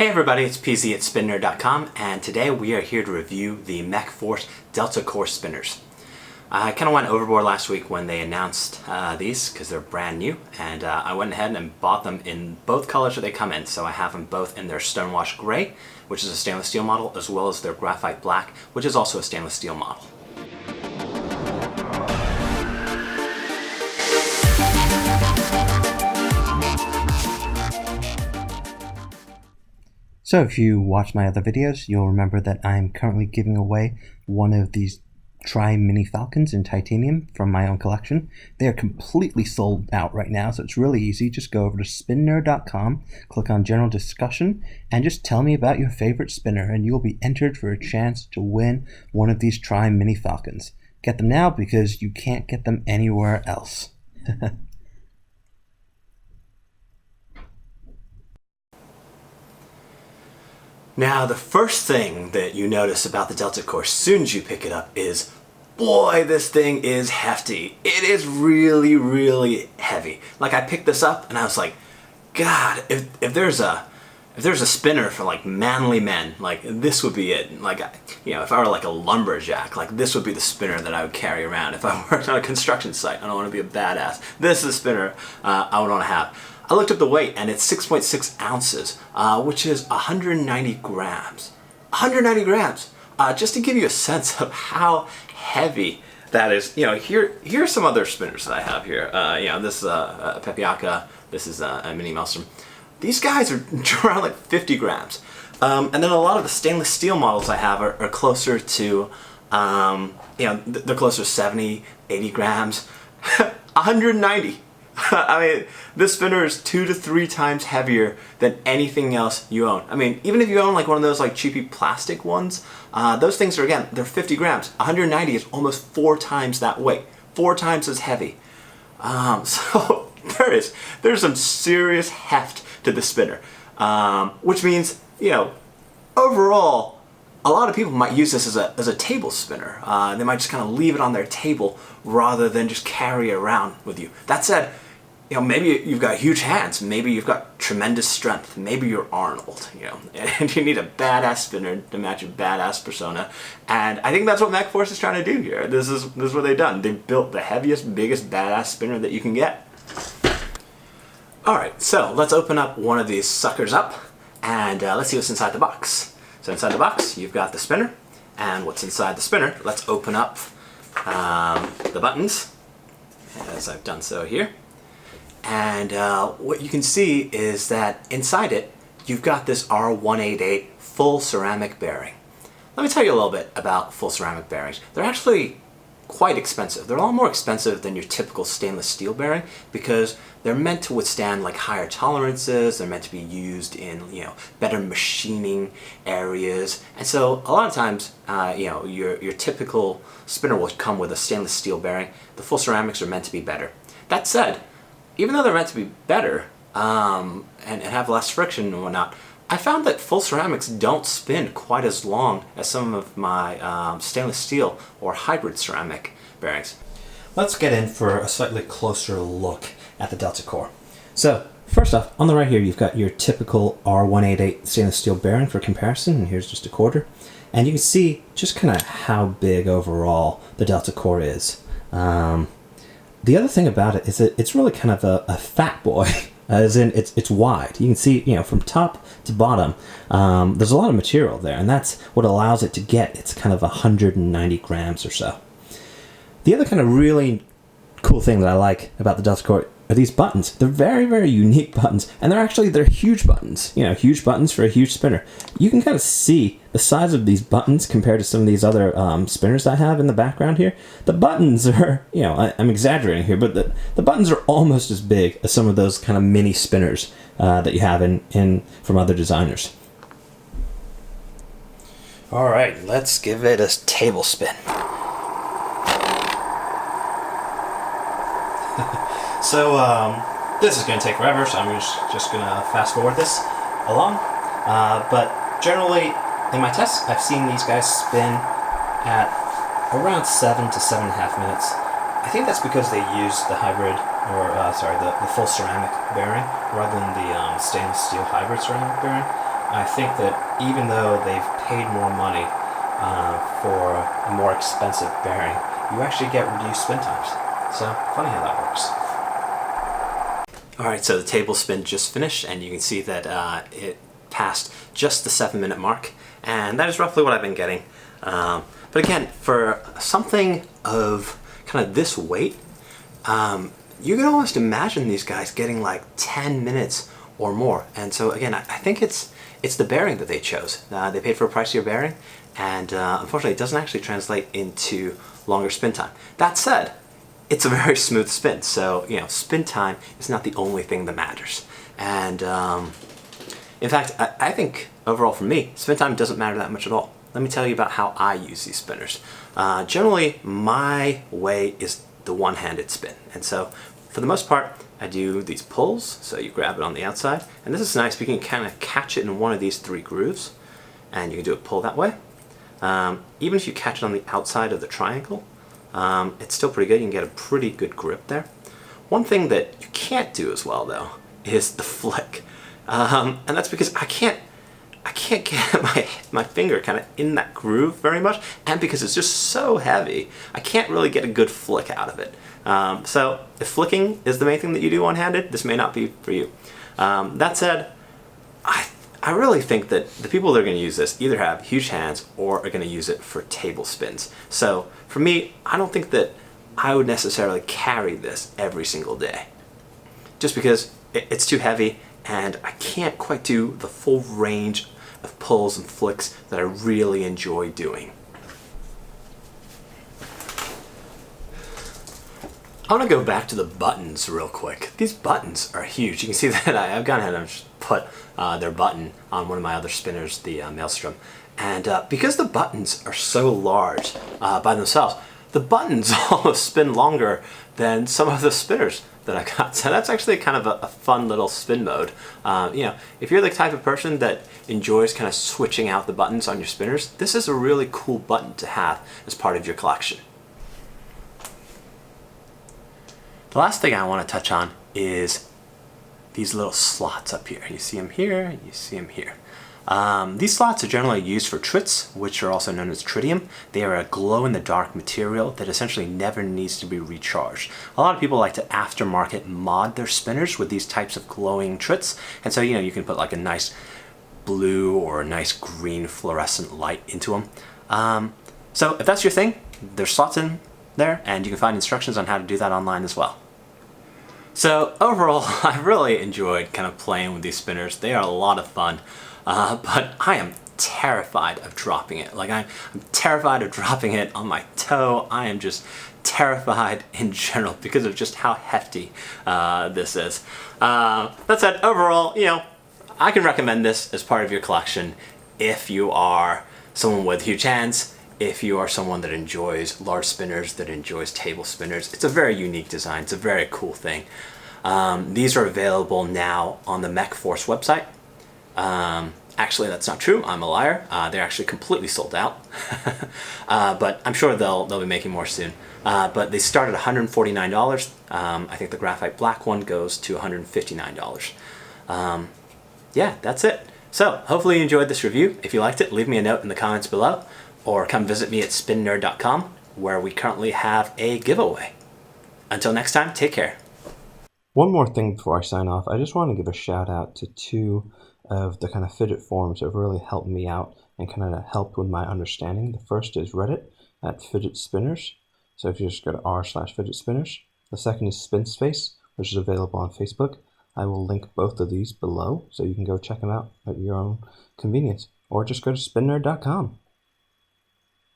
Hey everybody, it's PZ at SpinNerd.com, and today we are here to review the Mechforce Deltacore spinners. I kind of went overboard last week when they announced these because they're brand new, and I went ahead and bought them in both colors that they come in. So I have them both in their Stonewash Gray, which is a stainless steel model, as well as their Graphite Black, which is also a stainless steel model. So if you watch my other videos, you'll remember that I'm currently giving away one of these Tri-Mini Falcons in titanium from my own collection. They are completely sold out right now, so it's really easy. Just go over to SpinNerd.com, click on General Discussion, and just tell me about your favorite spinner, and you'll be entered for a chance to win one of these Tri-Mini Falcons. Get them now because you can't get them anywhere else. Now, the first thing that you notice about the Deltacore as soon as you pick it up is, boy, this thing is hefty. It is really, really heavy. Like, I picked this up and I was like, God, if there's a spinner for like manly men, like this would be it. Like, you know, if I were like a lumberjack, like this would be the spinner that I would carry around. If I worked on a construction site, I don't want to be a badass. This is a spinner I would want to have. I looked up the weight and it's 6.6 ounces, which is 190 grams. 190 grams! Just to give you a sense of how heavy that is, you know, here's some other spinners that I have here. You know, this is a Pepiaka, this is a Mini Maelstrom. These guys are around like 50 grams. And then a lot of the stainless steel models I have are closer to, you know, they're closer to 70, 80 grams. 190! I mean, this spinner is 2 to 3 times heavier than anything else you own. I mean, even if you own like one of those like cheapy plastic ones, those things are, again, they're 50 grams. 190 is almost 4 times that weight. 4 times as heavy. So there's some serious heft to the spinner. Which means, you know, overall, a lot of people might use this as a table spinner. They might just kind of leave it on their table rather than just carry it around with you. That said, you know, maybe you've got huge hands, maybe you've got tremendous strength, maybe you're Arnold, you know, and you need a badass spinner to match your badass persona. And I think that's what Mechforce is trying to do here. This is what they've done. They've built the heaviest, biggest, badass spinner that you can get. Alright, so let's open up one of these suckers up, and let's see what's inside the box. So inside the box, you've got the spinner, and what's inside the spinner, let's open up the buttons, as I've done so here. And what you can see is that inside it, you've got this R188 full ceramic bearing. Let me tell you a little bit about full ceramic bearings. They're actually quite expensive. They're a lot more expensive than your typical stainless steel bearing because they're meant to withstand like higher tolerances. They're meant to be used in, you know, better machining areas. And so a lot of times, you know, your typical spinner will come with a stainless steel bearing. The full ceramics are meant to be better. That said, even though they're meant to be better and have less friction and whatnot, I found that full ceramics don't spin quite as long as some of my stainless steel or hybrid ceramic bearings. Let's get in for a slightly closer look at the Deltacore. So, first off, on the right here, you've got your typical R188 stainless steel bearing for comparison, and here's just a quarter. And you can see just kind of how big overall the Deltacore is. The other thing about it is that it's really kind of a fat boy. As in, it's wide. You can see, you know, from top to bottom, there's a lot of material there, and that's what allows it to get its kind of 190 grams or so. The other kind of really cool thing that I like about the Deltacore are these buttons. They're very, very unique buttons, and they're huge buttons. You know, huge buttons for a huge spinner. You can kind of see the size of these buttons compared to some of these other spinners I have in the background here. The buttons are, you know, I'm exaggerating here, but the buttons are almost as big as some of those kind of mini spinners that you have from other designers. All right, let's give it a table spin. So this is going to take forever, so I'm just going to fast forward this along. But generally, in my tests, I've seen these guys spin at around 7 to 7.5 minutes. I think that's because they use the hybrid, the full ceramic bearing rather than the stainless steel hybrid ceramic bearing. I think that even though they've paid more money for a more expensive bearing, you actually get reduced spin times. So funny how that works. Alright, so the table spin just finished, and you can see that it passed just the 7-minute mark, and that is roughly what I've been getting. But again, for something of kind of this weight, you can almost imagine these guys getting like 10 minutes or more. And so again, I think it's the bearing that they chose. They paid for a pricier bearing, and unfortunately it doesn't actually translate into longer spin time. That said, it's a very smooth spin, so spin time is not the only thing that matters. And in fact, I think overall for me, spin time doesn't matter that much at all. Let me tell you about how I use these spinners. Generally, my way is the one-handed spin, and so for the most part, I do these pulls. So you grab it on the outside, and this is nice because you can kind of catch it in one of these 3 grooves, and you can do a pull that way. Even if you catch it on the outside of the triangle, it's still pretty good. You can get a pretty good grip there. One thing that you can't do as well, though, is the flick, and that's because I can't get my finger kind of in that groove very much, and because it's just so heavy, I can't really get a good flick out of it. So if flicking is the main thing that you do one-handed, this may not be for you. That said, I really think that the people that are going to use this either have huge hands or are going to use it for table spins. So for me, I don't think that I would necessarily carry this every single day, just because it's too heavy and I can't quite do the full range of pulls and flicks that I really enjoy doing. I want to go back to the buttons real quick. These buttons are huge. You can see that I've gone ahead and just put their button on one of my other spinners, the Maelstrom. And because the buttons are so large by themselves, the buttons almost spin longer than some of the spinners that I got. So that's actually kind of a fun little spin mode. If you're the type of person that enjoys kind of switching out the buttons on your spinners, this is a really cool button to have as part of your collection. The last thing I want to touch on is these little slots up here. You see them here, and you see them here. These slots are generally used for trits, which are also known as tritium. They are a glow-in-the-dark material that essentially never needs to be recharged. A lot of people like to aftermarket mod their spinners with these types of glowing trits, and so you can put like a nice blue or a nice green fluorescent light into them. So if that's your thing, there's slots in there, and you can find instructions on how to do that online as well. So overall, I really enjoyed kind of playing with these spinners. They are a lot of fun, but I am terrified of dropping it. Like I'm terrified of dropping it on my toe. I am just terrified in general because of just how hefty this is. That said, overall, I can recommend this as part of your collection if you are someone with huge hands. If you are someone that enjoys large spinners, that enjoys table spinners. It's a very unique design. It's a very cool thing. These are available now on the Mechforce website. Actually, that's not true. I'm a liar. They're actually completely sold out. But I'm sure they'll be making more soon. But they start at $149. I think the graphite black one goes to $159. Yeah, that's it. So hopefully you enjoyed this review. If you liked it, leave me a note in the comments below, or come visit me at spinnerd.com, where we currently have a giveaway. Until next time, take care. One more thing before I sign off, I just want to give a shout out to 2 of the kind of Fidget forums that have really helped me out and kind of helped with my understanding. The first is Reddit at Fidget Spinners. So if you just go to r/Fidget Spinners. The second is SpinSpace, which is available on Facebook. I will link both of these below so you can go check them out at your own convenience. Or just go to spinnerd.com.